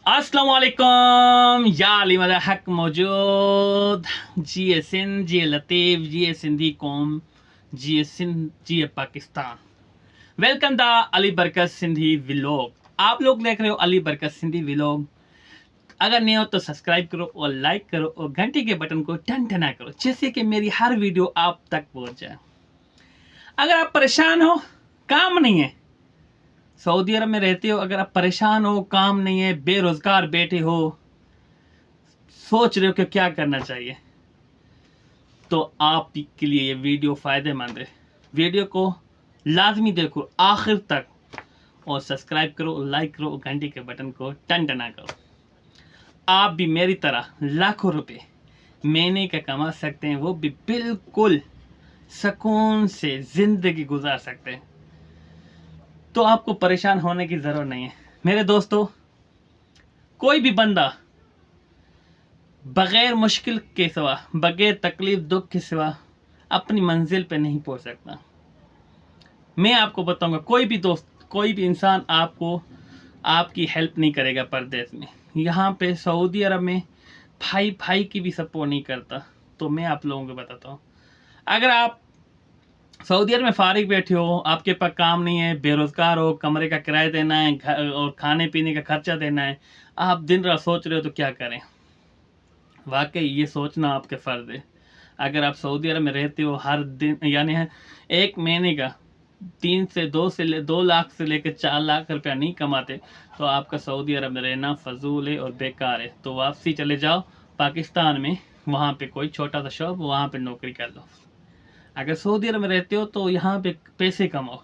السلام علیکم یا علی مدہ حق موجود جی اے سندھ جی اے لطیف جی اے سندھی قوم جی اے سندھ جی اے پاکستان. ویلکم دا علی برکت سندھی ولاگ. آپ لوگ دیکھ رہے ہو علی برکت سندھی ولاگ. اگر نہیں ہو تو سبسکرائب کرو اور لائک کرو اور گھنٹی کے بٹن کو ٹن ٹنا کرو جس سے کہ میری ہر ویڈیو آپ تک پہنچ جائے. اگر آپ پریشان ہو، کام نہیں ہے، سعودی عرب میں رہتے ہو، اگر آپ پریشان ہو، کام نہیں ہے، بے روزگار بیٹھے ہو، سوچ رہے ہو کہ کیا کرنا چاہیے، تو آپ کے لیے یہ ویڈیو فائدہ مند ہے. ویڈیو کو لازمی دیکھو آخر تک اور سبسکرائب کرو، لائک کرو اور گھنٹی کے بٹن کو ٹن ٹنا کرو. آپ بھی میری طرح لاکھوں روپے مہینے کا کما سکتے ہیں، وہ بھی بالکل سکون سے زندگی گزار سکتے ہیں. تو آپ کو پریشان ہونے کی ضرورت نہیں ہے میرے دوستو. کوئی بھی بندہ بغیر مشکل کے سوا، بغیر تکلیف دکھ کے سوا اپنی منزل پہ نہیں پہنچ سکتا. میں آپ کو بتاؤں گا، کوئی بھی دوست، کوئی بھی انسان آپ کی ہیلپ نہیں کرے گا پردیس میں. یہاں پہ سعودی عرب میں بھائی کی بھی سپورٹ نہیں کرتا. تو میں آپ لوگوں کو بتاتا ہوں، اگر آپ سعودی عرب میں فارغ بیٹھے ہو، آپ کے پاس کام نہیں ہے، بے روزگار ہو، کمرے کا کرایہ دینا ہے اور کھانے پینے کا خرچہ دینا ہے، آپ دن رات سوچ رہے ہو تو کیا کریں. واقعی یہ سوچنا آپ کے فرض ہے. اگر آپ سعودی عرب میں رہتے ہو، ہر دن یعنی ایک مہینے کا 2 لاکھ سے لے کے 4 لاکھ روپیہ نہیں کماتے تو آپ کا سعودی عرب میں رہنا فضول ہے اور بیکار ہے. تو واپسی چلے جاؤ پاکستان میں، وہاں پہ کوئی چھوٹا سا شاپ، وہاں پہ نوکری کر لو. اگر سعودی عرب میں رہتے ہو تو یہاں پہ پیسے کماؤ،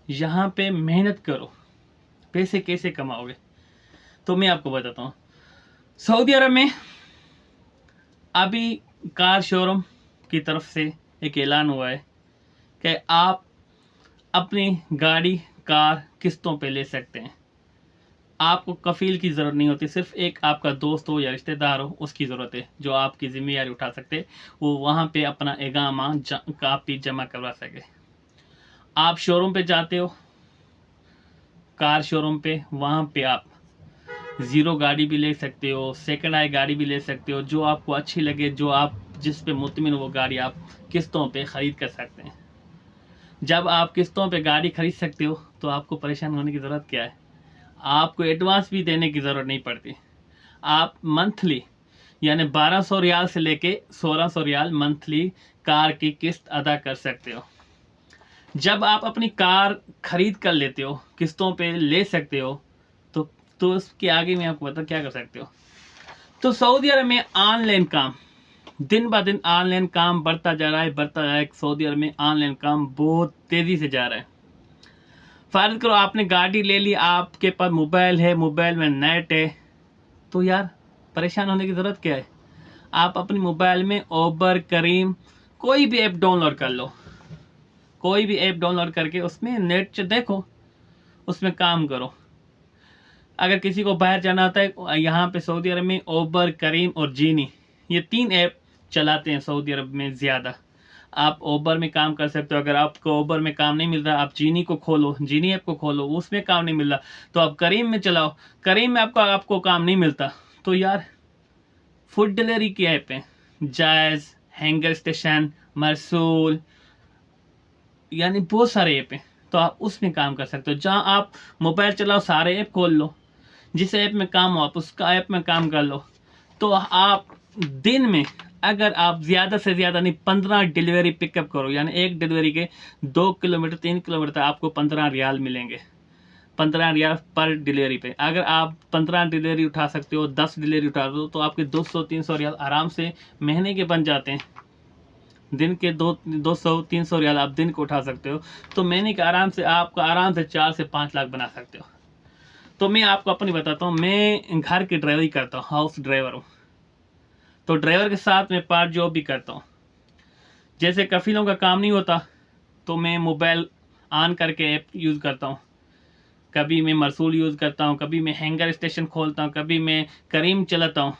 یہاں پہ محنت کرو. پیسے کیسے کماؤ گے؟ تو میں آپ کو بتاتا ہوں. سعودی عرب میں ابھی کار شو روم کی طرف سے ایک اعلان ہوا ہے کہ آپ اپنی گاڑی، کار قسطوں پہ لے سکتے ہیں. آپ کو کفیل کی ضرورت نہیں ہوتی، صرف ایک آپ کا دوست ہو یا رشتہ دار ہو اس کی ضرورت ہے جو آپ کی ذمہ داری اٹھا سکتے، وہ وہاں پہ اپنا اقامہ کاپی جمع کروا سکے. آپ شو روم پہ جاتے ہو، کار شو روم پہ، وہاں پہ آپ زیرو گاڑی بھی لے سکتے ہو، سیکنڈ ہینڈ گاڑی بھی لے سکتے ہو، جو آپ کو اچھی لگے، جو آپ جس پہ مطمئن ہو وہ گاڑی آپ قسطوں پہ خرید کر سکتے ہیں. جب آپ قسطوں پہ گاڑی خرید سکتے ہو تو آپ کو پریشان ہونے کی ضرورت کیا ہے؟ آپ کو ایڈوانس بھی دینے کی ضرورت نہیں پڑتی. آپ منتھلی یعنی 1200 ریال سے لے کے 1600 ریال منتھلی کار کی قسط ادا کر سکتے ہو. جب آپ اپنی کار خرید کر لیتے ہو، قسطوں پہ لے سکتے ہو، تو اس کے آگے میں آپ کو بتا کیا کر سکتے ہو. تو سعودی عرب میں آن لائن کام دن بہ دن آن لائن کام بڑھتا جا رہا ہے. سعودی عرب میں آن لائن کام بہت تیزی سے جا رہا ہے. فرض کرو آپ نے گاڑی لے لی، آپ کے پاس موبائل ہے، موبائل میں نیٹ ہے، تو یار پریشان ہونے کی ضرورت کیا ہے؟ آپ اپنی موبائل میں اوبر، کریم، کوئی بھی ایپ ڈاؤن لوڈ کر لو. کوئی بھی ایپ ڈاؤن لوڈ کر کے اس میں نیٹ دیکھو، اس میں کام کرو. اگر کسی کو باہر جانا ہوتا ہے، یہاں پہ سعودی عرب میں اوبر، کریم اور جینی، یہ 3 ایپ چلاتے ہیں سعودی عرب میں زیادہ. آپ اوبر میں کام کر سکتے ہو. اگر آپ کو اوبر میں کام نہیں مل رہا، آپ جینی کو کھولو، جینی ایپ کو کھولو، اس میں کام نہیں مل رہا تو آپ کریم میں چلاؤ. کریم میں آپ کو کام نہیں ملتا تو یار فوڈ ڈلیوری کی ایپ ہیں، جائز، ہینگر اسٹیشن، مرسول، یعنی بہت سارے ایپ ہیں. تو آپ اس میں کام کر سکتے ہو. جہاں آپ موبائل چلاؤ، سارے ایپ کھول لو، جس ایپ میں کام ہو آپ اس کا ایپ میں کام کر لو. تو آپ دن میں اگر آپ زیادہ سے زیادہ نہیں 15 ڈیلیوری پک اپ کرو، یعنی ایک ڈیلیوری کے 2 کلومیٹر 3 کلومیٹر آپ کو 15 ریال ملیں گے. 15 ریال پر ڈیلیوری پہ. اگر آپ 15 ڈیلیوری اٹھا سکتے ہو، 10 ڈیلیوری اٹھا دو تو آپ کے 200-300 ریال آرام سے مہینے کے بن جاتے ہیں. دن کے 200-300 ریال آپ دن کو اٹھا سکتے ہو تو مہینے کے آرام سے آپ کو 4 سے 5 لاکھ بنا سکتے ہو. تو میں آپ کو اپنی بتاتا ہوں، میں گھر کی ڈرائیوری کرتا ہوں، ہاؤس ڈرائیور ہوں. تو ڈرائیور کے ساتھ میں پارٹ جاب بھی کرتا ہوں. جیسے کفیلوں کا کام نہیں ہوتا تو میں موبائل آن کر کے ایپ یوز کرتا ہوں. کبھی میں مرسول یوز کرتا ہوں، کبھی میں ہینگر اسٹیشن کھولتا ہوں، کبھی میں کریم چلاتا ہوں،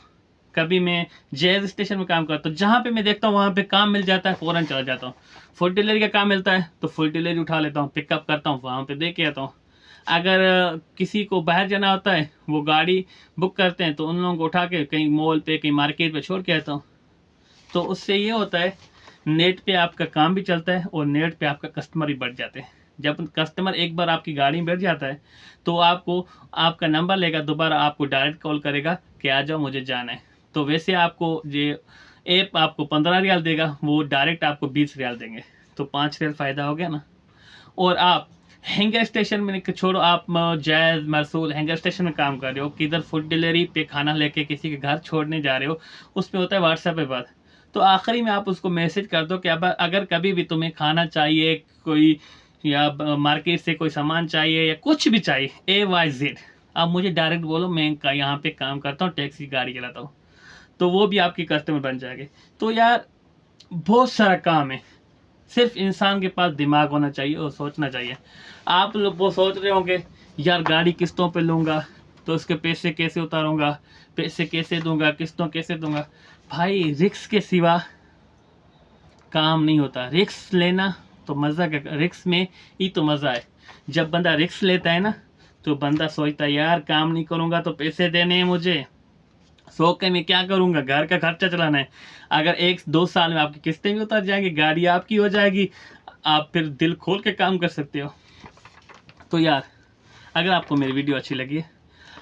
کبھی میں جیز اسٹیشن میں کام کرتا ہوں. جہاں پہ میں دیکھتا ہوں وہاں پہ کام مل جاتا ہے، فوراً چلا جاتا ہوں. فوڈ ڈیلیوری کا کام ملتا ہے تو فوڈ ڈیلیوری اٹھا لیتا ہوں، پک اپ کرتا ہوں، وہاں پہ دے کے آتا ہوں. اگر کسی کو باہر جانا ہوتا ہے وہ گاڑی بک کرتے ہیں تو ان لوگوں کو اٹھا کے کہیں مال پہ کہیں مارکیٹ پہ چھوڑ کے آتا ہوں. تو اس سے یہ ہوتا ہے نیٹ پہ آپ کا کام بھی چلتا ہے اور نیٹ پہ آپ کا کسٹمر بھی بڑھ جاتے ہیں. جب کسٹمر ایک بار آپ کی گاڑی میں بیٹھ جاتا ہے تو آپ کو آپ کا نمبر لے گا, دوبارہ آپ کو ڈائریکٹ کال کرے گا کہ آ جاؤ مجھے جانا ہے. تو ویسے آپ کو یہ ایپ آپ کو 15 ریال دے گا, وہ ڈائریکٹ آپ کو 20 ریال دیں گے, تو 5 ریال فائدہ ہو گیا نا. اور آپ ہینگر اسٹیشن میں چھوڑو, آپ جائز مرسول ہینگر اسٹیشن میں کام کر رہے ہو, کدھر فوڈ ڈیلیوری پہ کھانا لے کے کسی کے گھر چھوڑنے جا رہے ہو, اس پہ ہوتا ہے واٹس ایپ پہ بات. تو آخری میں آپ اس کو میسج کر دو کہ اب اگر کبھی بھی تمہیں کھانا چاہیے, کوئی یا مارکیٹ سے کوئی سامان چاہیے یا کچھ بھی چاہیے AYZ, آپ مجھے ڈائریکٹ بولو, میں یہاں پہ کام کرتا ہوں, ٹیکسی گاڑی چلاتا ہوں, تو وہ بھی آپ کی کسٹمر بن جائے گے. تو یار بہت سارا کام ہے, صرف انسان کے پاس دماغ ہونا چاہیے اور سوچنا چاہیے. آپ لوگ وہ سوچ رہے ہوں گے یار گاڑی قسطوں پہ لوں گا تو اس کے پیسے کیسے اتاروں گا, پیسے کیسے دوں گا, قسطوں کیسے دوں گا. بھائی رسک کے سوا کام نہیں ہوتا. رسک لینا تو مزہ کا, رسک میں ہی تو مزہ ہے. جب بندہ رسک لیتا ہے نا تو بندہ سوچتا ہے یار کام نہیں کروں گا تو پیسے دینے ہیں مجھے, سو کے میں کیا کروں گا, گھر کا خرچہ چلانا ہے. اگر 1-2 سال میں آپ کی قسطیں بھی اتر جائیں گی, گاڑی آپ کی ہو جائے گی, آپ پھر دل کھول کے کام کر سکتے ہو. تو یار اگر آپ کو میری ویڈیو اچھی لگی ہے,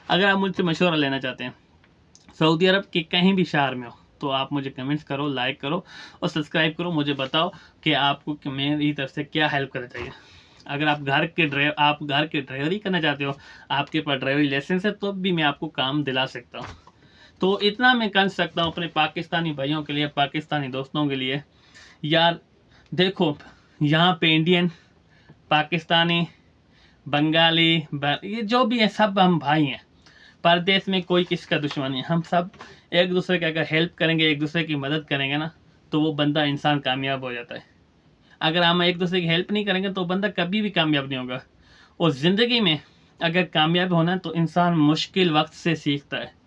اگر آپ مجھ سے مشورہ لینا چاہتے ہیں سعودی عرب کے کہیں بھی شہر میں ہو, تو آپ مجھے کمنٹس کرو, لائک کرو اور سبسکرائب کرو. مجھے بتاؤ کہ آپ کو میری طرف سے کیا ہیلپ کرنا چاہیے. اگر آپ گھر کے ڈرائیوری کرنا چاہتے ہو, آپ کے پاس ڈرائیوری لائسنس ہے, تو بھی میں آپ کو کام دلا سکتا ہوں. تو اتنا میں کر سکتا ہوں اپنے پاکستانی بھائیوں کے لیے, پاکستانی دوستوں کے لیے. یار دیکھو یہاں پہ انڈین, پاکستانی, بنگالی, یہ جو بھی ہے سب ہم بھائی ہیں. پردیس میں کوئی کس کا دشمن نہیں, ہم سب ایک دوسرے کے اگر ہیلپ کریں گے, ایک دوسرے کی مدد کریں گے نا, تو وہ بندہ انسان کامیاب ہو جاتا ہے. اگر ہم ایک دوسرے کی ہیلپ نہیں کریں گے تو بندہ کبھی بھی کامیاب نہیں ہوگا. اور زندگی میں اگر کامیاب ہونا ہے تو انسان مشکل وقت سے سیکھتا ہے,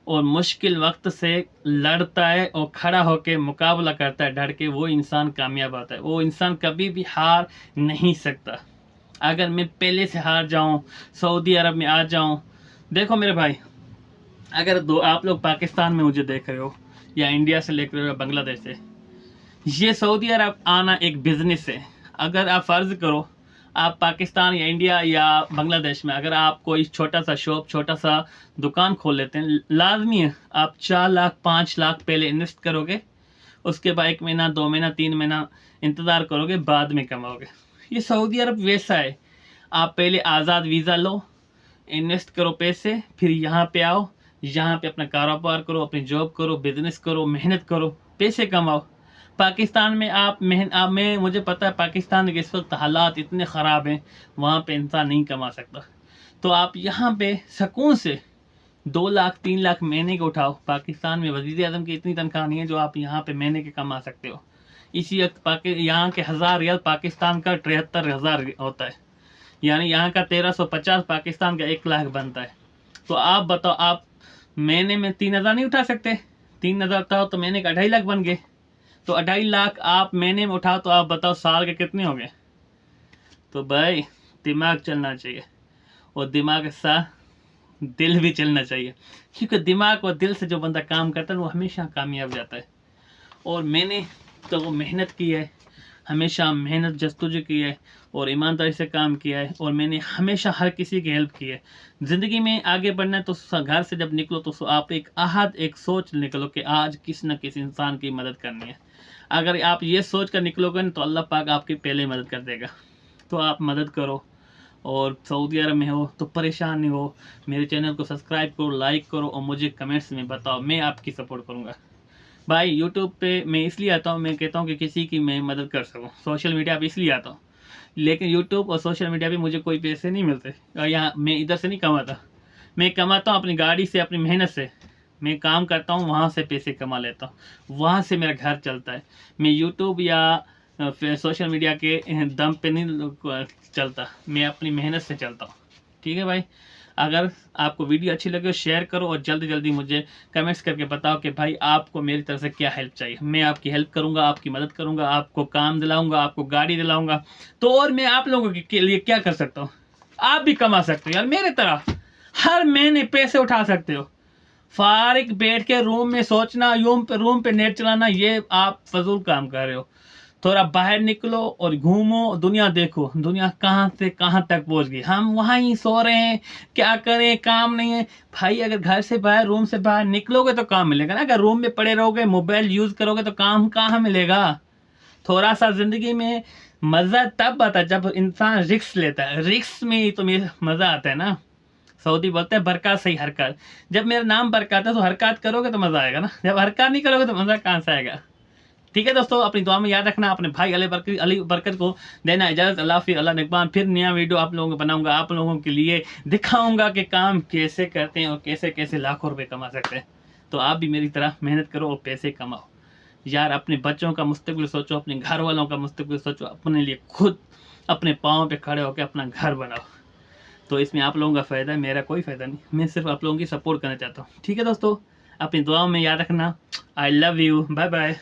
اور مشکل وقت سے لڑتا ہے اور کھڑا ہو کے مقابلہ کرتا ہے ڈٹ کے, وہ انسان کامیاب ہوتا ہے. وہ انسان کبھی بھی ہار نہیں سکتا. اگر میں پہلے سے ہار جاؤں, سعودی عرب میں آ جاؤں, دیکھو میرے بھائی, اگر آپ لوگ پاکستان میں مجھے دیکھ رہے ہو یا انڈیا سے لے رہے ہو, بنگلہ دیش سے, یہ سعودی عرب آنا ایک بزنس ہے. اگر آپ فرض کرو آپ پاکستان یا انڈیا یا بنگلہ دیش میں اگر آپ کوئی چھوٹا سا شاپ, چھوٹا سا دکان کھول لیتے ہیں, لازمی ہے آپ 4 لاکھ 5 لاکھ پہلے انویسٹ کرو گے, اس کے بعد 1 مہینہ 2 مہینہ 3 مہینہ انتظار کرو گے, بعد میں کماؤ گے. یہ سعودی عرب ویسا ہے, آپ پہلے آزاد ویزا لو, انویسٹ کرو پیسے, پھر یہاں پہ آؤ, یہاں پہ اپنا کاروبار کرو, اپنی جاب کرو, بزنس کرو, محنت کرو, پیسے کماؤ. پاکستان میں میں مجھے پتا ہے پاکستان کے اس وقت حالات اتنے خراب ہیں, وہاں پہ انسان نہیں کما سکتا. تو آپ یہاں پہ سکون سے 2 لاکھ 3 لاکھ مہینے کو اٹھاؤ. پاکستان میں وزیر اعظم کی اتنی تنخواہ نہیں ہے جو آپ یہاں پہ مہینے کے کما سکتے ہو. اسی وقت یہاں کے 1000 ریال پاکستان کا 73,000 ہوتا ہے, یعنی یہاں کا 1350 پاکستان کا 1 لاکھ بنتا ہے. تو آپ بتاؤ, آپ مہینے میں 3,000 نہیں اٹھا سکتے؟ 3,000 اٹھاؤ تو مہینے کا 2.5 لاکھ بن گئے. تو 2.5 لاکھ آپ مہینے میں اٹھاؤ تو آپ بتاؤ سال کے کتنے ہو گئے. تو بھائی دماغ چلنا چاہیے, اور دماغ کے ساتھ دل بھی چلنا چاہیے, کیونکہ دماغ اور دل سے جو بندہ کام کرتا ہے وہ ہمیشہ کامیاب جاتا ہے. اور میں نے تو وہ محنت کی ہے, ہمیشہ محنت جستجو کی ہے, اور ایمانداری سے کام کیا ہے, اور میں نے ہمیشہ ہر کسی کی ہیلپ کی ہے. زندگی میں آگے بڑھنا ہے تو گھر سے جب نکلو تو آپ ایک سوچ نکلو کہ آج کسی نہ کسی انسان کی مدد کرنی ہے. اگر آپ یہ سوچ کر نکلو گے تو اللہ پاک آپ کی پہلے مدد کر دے گا. تو آپ مدد کرو, اور سعودی عرب میں ہو تو پریشان نہیں ہو, میرے چینل کو سبسکرائب کرو, لائک کرو, اور مجھے کمنٹس میں بتاؤ, میں آپ کی سپورٹ کروں گا. بھائی یوٹیوب پہ میں اس لیے آتا ہوں, میں کہتا ہوں کہ کسی کی میں مدد کر سکوں. سوشل میڈیا پہ اس لیے آتا ہوں, لیکن یوٹیوب اور سوشل میڈیا پہ مجھے کوئی پیسے نہیں ملتے, اور یہاں میں ادھر سے نہیں کماتا. میں کماتا ہوں اپنی گاڑی سے, اپنی محنت سے. میں کام کرتا ہوں, وہاں سے پیسے کما لیتا ہوں, وہاں سے میرا گھر چلتا ہے. میں یوٹیوب یا سوشل میڈیا کے دم پہ نہیں چلتا, میں اپنی محنت سے چلتا ہوں. ٹھیک ہے بھائی, اگر آپ کو ویڈیو اچھی لگے شیئر کرو, اور جلدی جلدی مجھے کمنٹس کر کے بتاؤ کہ بھائی آپ کو میری طرف سے کیا ہیلپ چاہیے. میں آپ کی ہیلپ کروں گا, آپ کی مدد کروں گا, آپ کو کام دلاؤں گا, آپ کو گاڑی دلاؤں گا. تو اور میں آپ لوگوں کے لیے کیا کر سکتا ہوں؟ آپ بھی کما سکتے ہو یار میرے طرح، ہر مہینے پیسے اٹھا سکتے ہو. فارغ بیٹھ کے روم میں سوچنا، روم پہ نیٹ چلانا، یہ آپ فضول کام کر رہے ہو. تھوڑا باہر نکلو اور گھومو، دنیا دیکھو، دنیا کہاں سے کہاں تک پہنچ گئی. ہم وہاں ہی سو رہے ہیں، کیا کریں، کام نہیں ہے. بھائی اگر گھر سے باہر، روم سے باہر نکلو گے تو کام ملے گا نا. اگر روم میں پڑے رہو گے، موبائل یوز کرو گے تو کام کہاں ملے گا. تھوڑا سا زندگی میں مزہ تب آتا ہے جب انسان رسک لیتا ہے. رسک میں ہی تو مزہ آتا ہے نا. سعودی بولتے ہیں برکات سے ہی حرکات. جب میرا نام برکات ہے تو حرکات کرو گے تو مزہ آئے گا نا. جب حرکات نہیں کرو گے تو مزہ کہاں سے آئے گا. ٹھیک ہے دوستو، اپنی دعا میں یاد رکھنا. اپنے بھائی علی برکت کو دینا اجازت. اللہ حافظ، اللہ نگہبان. پھر نیا ویڈیو آپ لوگوں کو بناؤں گا، آپ لوگوں کے لیے دکھاؤں گا کہ کام کیسے کرتے ہیں اور کیسے کیسے لاکھوں روپے کما سکتے ہیں. تو آپ بھی میری طرح محنت کرو اور پیسے کماؤ یار. اپنے بچوں کا مستقبل سوچو، اپنے گھر والوں کا مستقبل سوچو، اپنے لیے خود اپنے پاؤں پہ کھڑے ہو کے اپنا گھر بناؤ. تو اس میں آپ لوگوں کا فائدہ ہے، میرا کوئی فائدہ نہیں. میں صرف آپ لوگوں کی سپورٹ کرنا چاہتا ہوں. ٹھیک ہے دوستو، اپنی دعاؤں میں یاد رکھنا. I love you. Bye bye.